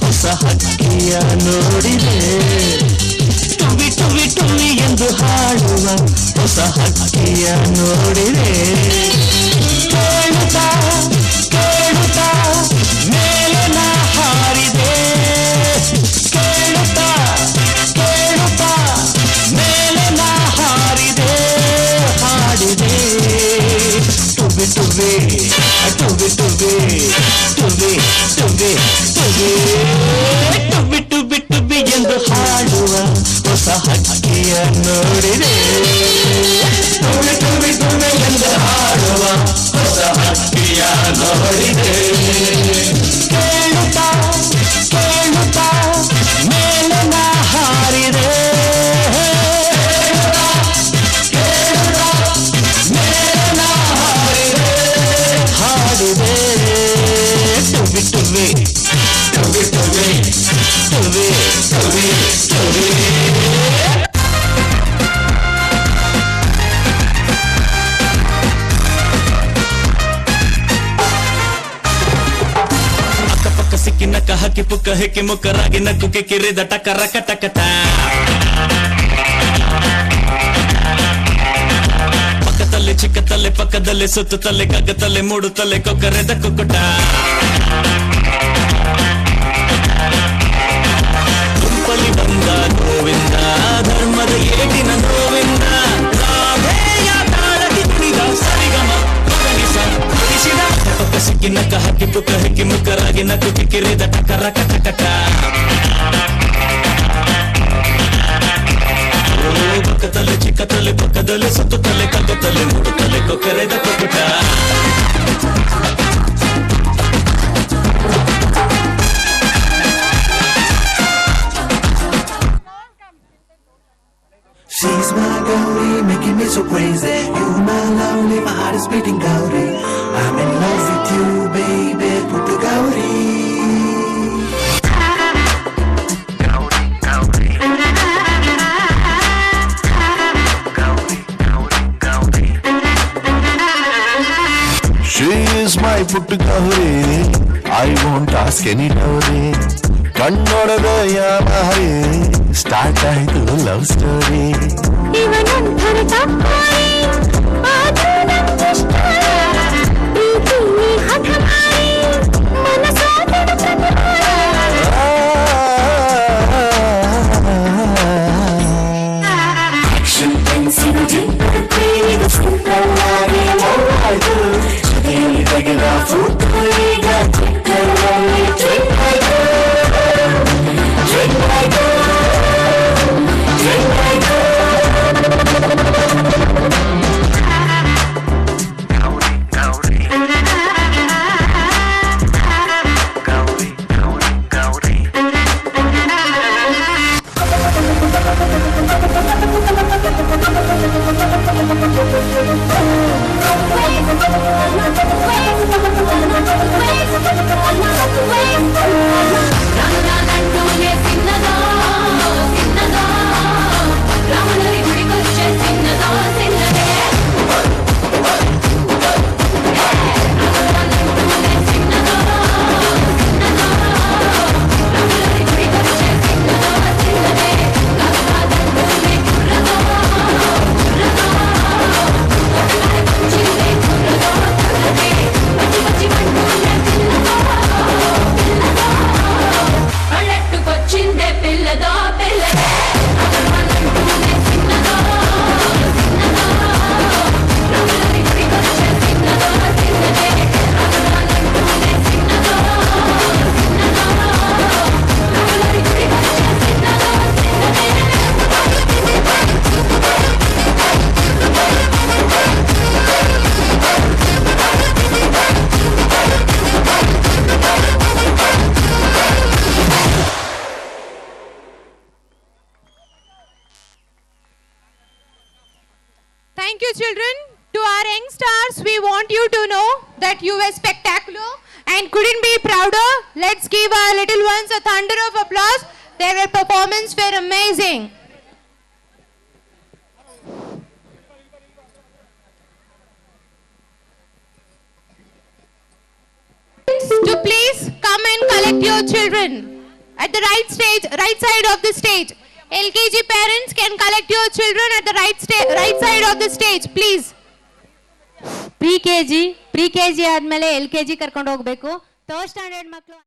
ಹೊಸ ಹಕ್ಕಿಯ ನೋಡಿದೆ ಟುವಿ ಟುವಿ ಟುವಿ ಎಂದು ಹಾಡುವ ಹೊಸ ಹಕ್ಕಿಯ ನೋಡಿದೆ ಕೇಳುತ್ತಾ ಕೇಳುತ್ತಾ ಮೇಲೆ ನಾ ಹಾರಿದೆ ಕೇಳುತ್ತಾ ಕೇಳುತ್ತಾ ಮೇಲೆ ನಾ ಹಾರಿದೆ ಹಾಡಿದೆ ಟುವಿ ಟುವಿ ಟುವಿ ಟುವಿ ಟುವಿ ಟುವಿ ಟುವಿ ಟುವಿ ಟುವಿ ಟುವಿ ಎಂದು ಹಾಡುವ ಹೊಸ ಹಕ್ಕಿಯ ನೋಡಿದೆ ಟುವಿ ಟುವಿ ಟುವಿ ಎಂದು ಹಾಡುವ ಹೊಸ ಹಕ್ಕಿಯ ನೋಡಿದೆ ಕೇಳುತ್ತಾ ಕೇಳುತ್ತಾ ಮೇಲೆ ನಾ ಹಾರಿದೆ ಕೇಳುತ್ತಾ ಮೇಲೆ ನಾ ಹಾರಿದೆ ಹಾಡಿದೆ ಟುವಿ ಟುವಿ ಟುವಿ ಟುವಿ ಟುವಿ ಟುವಿ ಟುವಿ ಅಕ್ಕಪಕ್ಕ ಸಿಕ್ಕಿ ನಕ್ಕ ಹಕ್ಕಿ ಪುಕ್ಕ ಹೆಕ್ಕಿ ಮುಕ್ಕರಾಗಿ ನಕ್ಕುಕ್ಕೆ ಕಿರಿದ ಟಕರ ಕಟಕಟ ಪಕ್ಕದಲ್ಲಿ ಚಿಕ್ಕತಲೆ ಪಕ್ಕದಲ್ಲಿ ಸುತ್ತುತ್ತಲೆ ಕಗ್ಗತಲೆ ಮೂಡುತ್ತಲೆ ಕೊಕ್ಕರೆದ ಕುಕ್ಕುಟ ಗುಂಪಲಿ ಬಂದ ಗೋವಿಂದ ಧರ್ಮದ ಏಟಿನ ನೋವಿಂದ ರಾಧೆಯ ತಾಳದಿ ಕುಣಿದ ಸರಿಗಮ ಮಗನಿಸ ಕುಣಿಸಿದ ಪಕ್ಕ ಸಿಕ್ಕಿ ನಕ್ಕ ಹಕ್ಕಿ ಪುಕ್ಕ ಹೆಕ್ಕಿ ಮುಕ್ಕರಾಗಿ ನಕ್ಕುಕ್ಕೆ ಕಿರಿದ ಟಕರ ಕಟಕಟ ಪಕ್ಕದಲ್ಲಿ ಚಿಕ್ಕತಲೆ ಪಕ್ಕದಲ್ಲಿ ಸುತ್ತುತ್ತಲೆ ಕಗ್ಗತಲೆ ಮೂಡುತ್ತಲೆ ಕೊಕ್ಕರೆದ ಕೊಕ್ಕುಟ She's my Gauri, making me so crazy. You my lovely, my heart is beating Gauri. I'm in love with you, baby, put the Gauri. Gauri, Gauri. Gauri, Gauri, Gauri. She is my put Gauri. I won't ask any dowry. ಕಣ್ಣೊಡೆದ ಯಾಮಾರಿ start ಆಯ್ತು love story ಇವನೊಂಥರ ತಪ್ಪಾರಿ ಆದ್ರೂ ನಂಗಿಷ್ಟ ಪ್ರೀತಿನಿ ಹಠಮಾರಿ ಮನಸಾದರ Action intensity, ಇದು ಸುಂದರವಾಗಿ ನೋವಾಯ್ತು ಜೊತೆಯಲ್ಲಿ ತೆಗೆದ ಫೋಟೋ ಈಗ ಚಿಕ್ಕರಲ್ಲಿ ಟ್ರೆಂಡ್ ಆಯ್ತು ಟ್ರೆಂಡ್ ಆಯ್ತು ಟ್ರೆಂಡ್ ಆಯ್ತು Gauri Gauri Gauri Gauri Gauri Thank you, children. To our young stars, we want you to know that you were spectacular and couldn't be prouder. Let's give our little ones a thunder of applause. Their performance were amazing. To please come come and collect your children at the right side of the stage. LKG parents can collect your children at the right side of the stage, please. Pre K G ಆದ್ಮೇಲೆ LKG ಕರ್ಕೊಂಡು ಹೋಗ್ಬೇಕು. Third standard ಮಕ್ಕಳು